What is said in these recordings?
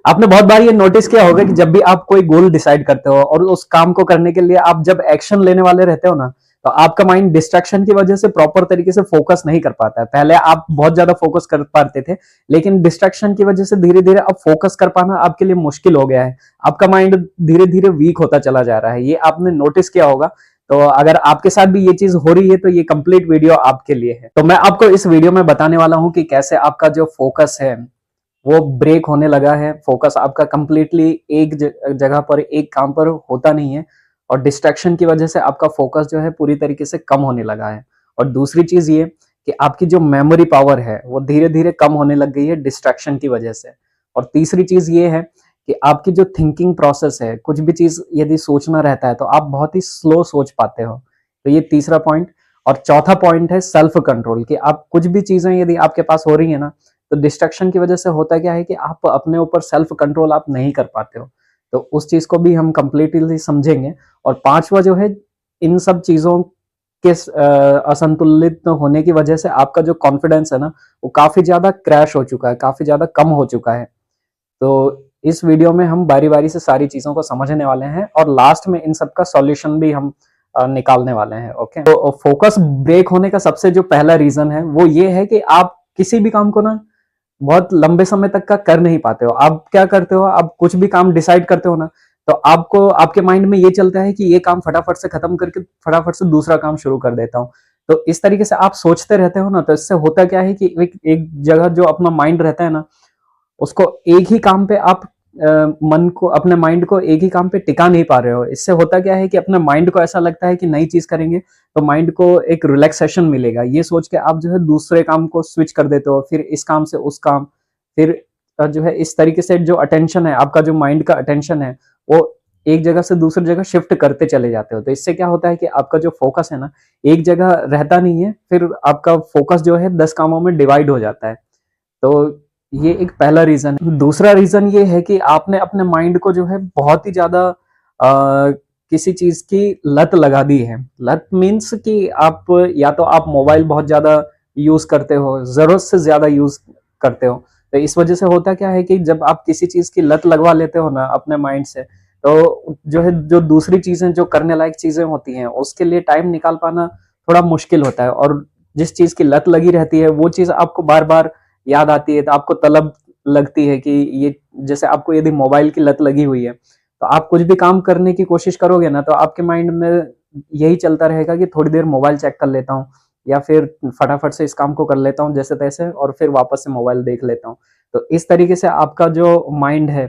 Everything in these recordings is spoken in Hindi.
आपने बहुत बार ये नोटिस किया होगा कि जब भी आप कोई गोल डिसाइड करते हो और उस काम को करने के लिए आप जब एक्शन लेने वाले रहते हो ना, तो आपका माइंड डिस्ट्रैक्शन की वजह से प्रॉपर तरीके से फोकस नहीं कर पाता है। पहले आप बहुत ज्यादा फोकस कर पाते थे, लेकिन डिस्ट्रैक्शन की वजह से धीरे धीरे अब फोकस कर पाना आपके लिए मुश्किल हो गया है। आपका माइंड धीरे धीरे वीक होता चला जा रहा है, ये आपने नोटिस किया होगा। तो अगर आपके साथ भी ये चीज हो रही है तो ये कंप्लीट वीडियो आपके लिए है। तो मैं आपको इस वीडियो में बताने वाला हूं कि कैसे आपका जो फोकस है वो ब्रेक होने लगा है। फोकस आपका कंप्लीटली एक जगह पर, एक काम पर होता नहीं है, और डिस्ट्रैक्शन की वजह से आपका फोकस जो है पूरी तरीके से कम होने लगा है। और दूसरी चीज ये कि आपकी जो मेमोरी पावर है वो धीरे धीरे कम होने लग गई है डिस्ट्रैक्शन की वजह से। और तीसरी चीज ये है कि आपकी जो थिंकिंग प्रोसेस है, कुछ भी चीज यदि सोचना रहता है तो आप बहुत ही स्लो सोच पाते हो। तो ये तीसरा पॉइंट। और चौथा पॉइंट है सेल्फ कंट्रोल, कि आप कुछ भी चीजें यदि आपके पास हो रही है ना, तो डिस्ट्रैक्शन की वजह से होता क्या है कि आप अपने ऊपर सेल्फ कंट्रोल आप नहीं कर पाते हो। तो उस चीज को भी हम कंप्लीटली समझेंगे। और पांचवा जो है, इन सब चीजों के असंतुलित होने की वजह से आपका जो कॉन्फिडेंस है ना, वो काफी ज्यादा क्रैश हो चुका है, काफी ज्यादा कम हो चुका है। तो इस वीडियो में हम बारी बारी से सारी चीजों को समझने वाले हैं, और लास्ट में इन सब का सॉल्यूशन भी हम निकालने वाले हैं। ओके, तो फोकस ब्रेक होने का सबसे जो पहला रीजन है वो ये है कि आप किसी भी काम को ना बहुत लंबे समय तक का कर नहीं पाते हो। आप क्या करते हो, आप कुछ भी काम डिसाइड करते हो ना, तो आपको आपके माइंड में ये चलता है कि ये काम फटाफट से खत्म करके फटाफट से दूसरा काम शुरू कर देता हूँ। तो इस तरीके से आप सोचते रहते हो ना, तो इससे होता क्या है कि एक जगह जो अपना माइंड रहता है ना, उसको एक ही काम पे आप मन को, अपने माइंड को एक ही काम पे टिका नहीं पा रहे हो। इससे होता क्या है कि अपने माइंड को ऐसा लगता है कि नई चीज करेंगे तो माइंड को एक रिलैक्सेशन मिलेगा, ये सोच के आप जो है दूसरे काम को स्विच कर देते हो, फिर इस काम से उस काम, फिर जो है इस तरीके से जो अटेंशन है, आपका जो माइंड का अटेंशन है, वो एक जगह से दूसरी जगह शिफ्ट करते चले जाते हो। तो इससे क्या होता है कि आपका जो फोकस है ना, एक जगह रहता नहीं है, फिर आपका फोकस जो है 10 कामों में डिवाइड हो जाता है। तो ये एक पहला रीजन है। दूसरा रीजन ये है कि आपने अपने माइंड को जो है बहुत ही ज्यादा किसी चीज की लत लगा दी है। लत मीन्स कि आप, या तो आप मोबाइल बहुत ज्यादा यूज करते हो, जरूरत से ज्यादा यूज करते हो। तो इस वजह से होता क्या है कि जब आप किसी चीज की लत लगवा लेते हो ना अपने माइंड से, तो जो है, जो दूसरी चीजें, जो करने लायक चीजें होती हैं, उसके लिए टाइम निकाल पाना थोड़ा मुश्किल होता है। और जिस चीज की लत लगी रहती है वो चीज आपको बार बार याद आती है, तो आपको तलब लगती है कि ये, जैसे आपको यदि मोबाइल की लत लगी हुई है, तो आप कुछ भी काम करने की कोशिश करोगे ना, तो आपके माइंड में यही चलता रहेगा कि थोड़ी देर मोबाइल चेक कर लेता हूँ, या फिर फटाफट से इस काम को कर लेता हूँ जैसे तैसे, और फिर वापस से मोबाइल देख लेता हूँ। तो इस तरीके से आपका जो माइंड है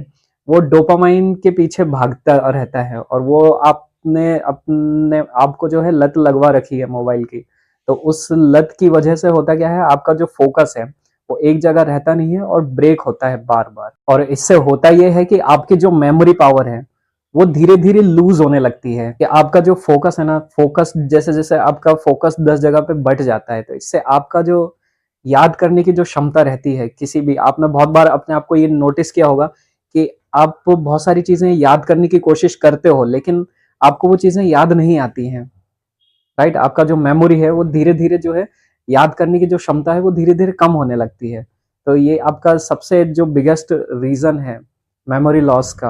वो डोपामाइन के पीछे भागता रहता है, और वो आपने अपने आपको जो है लत लगवा रखी है मोबाइल की। तो उस लत की वजह से होता क्या है, आपका जो फोकस है वो एक जगह रहता नहीं है और ब्रेक होता है बार बार। और इससे होता यह है कि आपकी जो मेमोरी पावर है वो धीरे धीरे लूज होने लगती है, कि आपका जो फोकस है ना, फोकस जैसे जैसे आपका फोकस 10 जगह पे बट जाता है, तो इससे आपका जो याद करने की जो क्षमता रहती है, किसी भी, आपने बहुत बार अपने आप को ये नोटिस किया होगा कि आप बहुत सारी चीजें याद करने की कोशिश करते हो, लेकिन आपको वो चीजें याद नहीं आती हैं। राइट, आपका जो मेमोरी है वो धीरे धीरे जो है, याद करने की जो क्षमता है वो धीरे धीरे कम होने लगती है। तो ये आपका सबसे जो बिगेस्ट रीजन है मेमोरी लॉस का,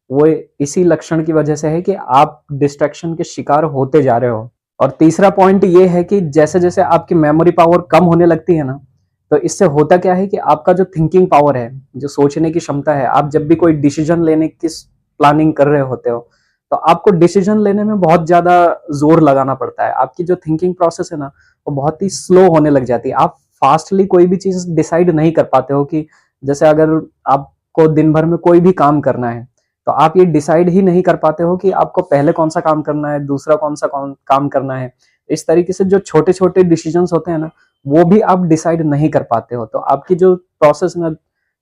वो इसी लक्षण की वजह से है कि आप डिस्ट्रैक्शन के शिकार होते जा रहे हो। और तीसरा पॉइंट ये है कि जैसे जैसे आपकी मेमोरी पावर कम होने लगती है ना, तो इससे होता क्या है कि आपका जो थिंकिंग पावर है, जो सोचने की क्षमता है, आप जब भी कोई डिसीजन लेने की प्लानिंग कर रहे होते हो, तो आपको डिसीजन लेने में बहुत ज्यादा जोर लगाना पड़ता है। आपकी जो थिंकिंग प्रोसेस है ना, वो बहुत ही स्लो होने लग जाती है। आप फास्टली कोई भी चीज डिसाइड नहीं कर पाते हो, कि जैसे अगर आपको दिन भर में कोई भी काम करना है, तो आप ये डिसाइड ही नहीं कर पाते हो कि आपको पहले कौन सा काम करना है, दूसरा कौन सा काम करना है। इस तरीके से जो छोटे छोटे डिसीजंस होते हैं ना, वो भी आप डिसाइड नहीं कर पाते हो। तो आपकी जो प्रोसेस में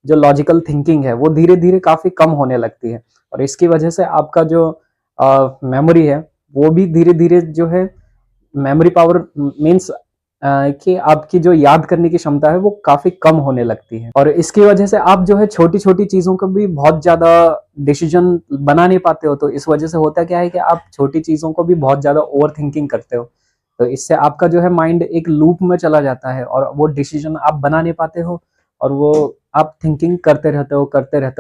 जो लॉजिकल थिंकिंग है वो धीरे धीरे काफी कम होने लगती है, और इसकी वजह से आपका जो मेमोरी है वो भी धीरे धीरे जो है, मेमोरी पावर मीन्स कि आपकी जो याद करने की क्षमता है वो काफी कम होने लगती है। और इसकी वजह से आप जो है छोटी छोटी चीजों को भी बहुत ज्यादा डिसीजन बना नहीं पाते हो। तो इस वजह से होता क्या है कि आप छोटी चीजों को भी बहुत ज्यादा ओवर थिंकिंग करते हो। तो इससे आपका जो है माइंड एक लूप में चला जाता है, और वो डिसीजन आप बना नहीं पाते हो, और वो आप थिंकिंग करते रहते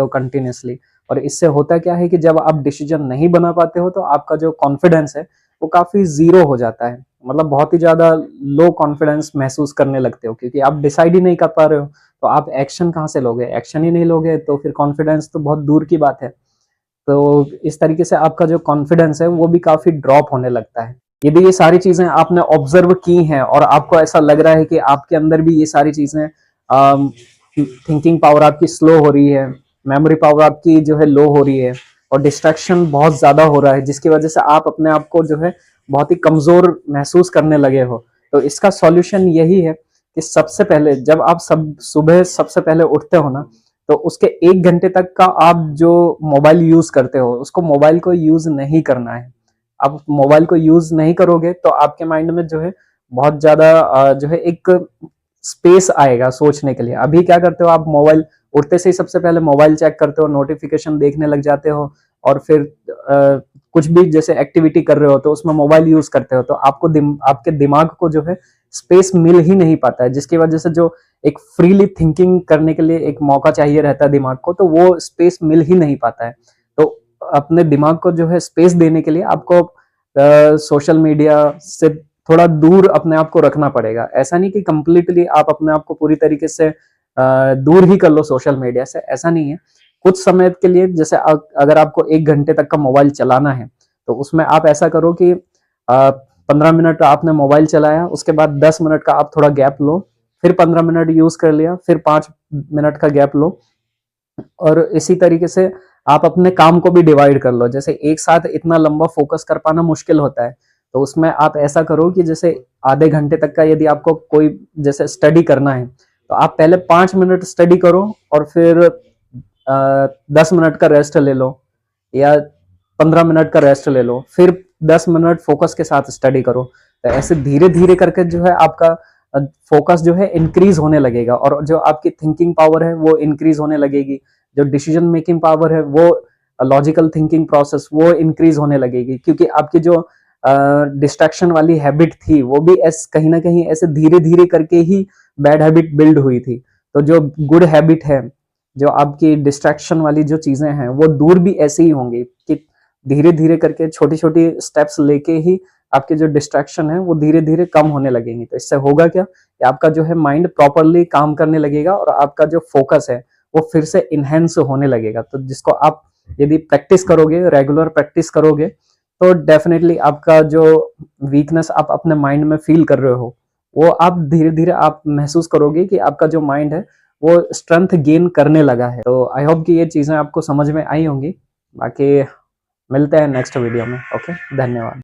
हो कंटिन्यूअसली। और इससे होता क्या है कि जब आप डिसीजन नहीं बना पाते हो तो आपका जो कॉन्फिडेंस है वो काफी जीरो हो जाता है, मतलब बहुत ही ज्यादा लो कॉन्फिडेंस महसूस करने लगते हो, क्योंकि आप डिसाइड ही नहीं कर पा रहे हो। तो आप एक्शन कहाँ से लोगे, एक्शन ही नहीं लोगे तो फिर कॉन्फिडेंस तो बहुत दूर की बात है। तो इस तरीके से आपका जो कॉन्फिडेंस है वो भी काफी ड्रॉप होने लगता है। यदि ये सारी चीजें आपने ऑब्जर्व की हैं और आपको ऐसा लग रहा है कि आपके अंदर भी ये सारी चीजें, थिंकिंग पावर आपकी स्लो हो रही है, मेमोरी पावर आपकी जो है लो हो रही है, और डिस्ट्रैक्शन बहुत ज्यादा हो रहा है जिसकी वजह से आप अपने आप को जो है बहुत ही कमजोर महसूस करने लगे हो, तो इसका सॉल्यूशन यही है कि सबसे पहले जब आप सब सुबह सबसे पहले उठते हो ना, तो उसके 1 घंटे तक का आप जो मोबाइल यूज करते हो उसको मोबाइल को यूज नहीं करना है। आप मोबाइल को यूज नहीं करोगे तो आपके माइंड में जो है बहुत ज्यादा जो है एक स्पेस आएगा सोचने के लिए। अभी क्या करते हो, आप मोबाइल उठते से ही सबसे पहले मोबाइल चेक करते हो, नोटिफिकेशन देखने लग जाते हो, और फिर कुछ भी जैसे एक्टिविटी कर रहे हो तो उसमें मोबाइल यूज करते हो, तो आपके दिमाग को जो है स्पेस मिल ही नहीं पाता है, जिसकी वजह से जो एक फ्रीली थिंकिंग करने के लिए एक मौका चाहिए रहता है दिमाग को, तो वो स्पेस मिल ही नहीं पाता है। तो अपने दिमाग को जो है स्पेस देने के लिए आपको सोशल मीडिया से थोड़ा दूर अपने आप को रखना पड़ेगा। ऐसा नहीं कि कंप्लीटली आप अपने आप को पूरी तरीके से दूर ही कर लो सोशल मीडिया से, ऐसा नहीं है। कुछ समय के लिए, जैसे अगर आपको 1 घंटे तक का मोबाइल चलाना है तो उसमें आप ऐसा करो कि 15 मिनट आपने मोबाइल चलाया, उसके बाद 10 मिनट का आप थोड़ा गैप लो, फिर 15 मिनट यूज कर लिया, फिर 5 मिनट का गैप लो, और इसी तरीके से आप अपने काम को भी डिवाइड कर लो। जैसे एक साथ इतना लंबा फोकस कर पाना मुश्किल होता है, तो उसमें आप ऐसा करो कि जैसे आधे घंटे तक का यदि आपको कोई जैसे स्टडी करना है तो आप पहले 5 मिनट स्टडी करो, और फिर 10 मिनट का रेस्ट ले लो, या 15 मिनट का रेस्ट ले लो, फिर 10 मिनट फोकस के साथ स्टडी करो। तो ऐसे धीरे धीरे करके जो है आपका फोकस जो है इंक्रीज होने लगेगा, और जो आपकी थिंकिंग पावर है वो इंक्रीज होने लगेगी, जो डिसीजन मेकिंग पावर है वो, लॉजिकल थिंकिंग प्रोसेस वो इंक्रीज होने लगेगी, क्योंकि आपकी जो डिस्ट्रैक्शन वाली हैबिट थी वो भी कहीं ना कहीं ऐसे धीरे धीरे करके ही बैड हैबिट बिल्ड हुई थी। तो जो गुड हैबिट है, जो आपकी डिस्ट्रैक्शन वाली जो चीजें हैं वो दूर भी ऐसे ही होंगी, कि धीरे धीरे करके छोटी छोटी स्टेप्स लेके ही आपके जो डिस्ट्रैक्शन है वो धीरे धीरे कम होने लगेंगी। तो इससे होगा क्या कि आपका जो है माइंड प्रॉपरली काम करने लगेगा, और आपका जो फोकस है वो फिर से इनहेंस होने लगेगा। तो जिसको आप यदि प्रैक्टिस करोगे, रेगुलर प्रैक्टिस करोगे, तो डेफिनेटली आपका जो वीकनेस आप अपने माइंड में फील कर रहे हो वो आप धीरे धीरे आप महसूस करोगे कि आपका जो माइंड है वो स्ट्रेंथ गेन करने लगा है। तो आई होप कि ये चीजें आपको समझ में आई होंगी। बाकी मिलते हैं नेक्स्ट वीडियो में। ओके, धन्यवाद।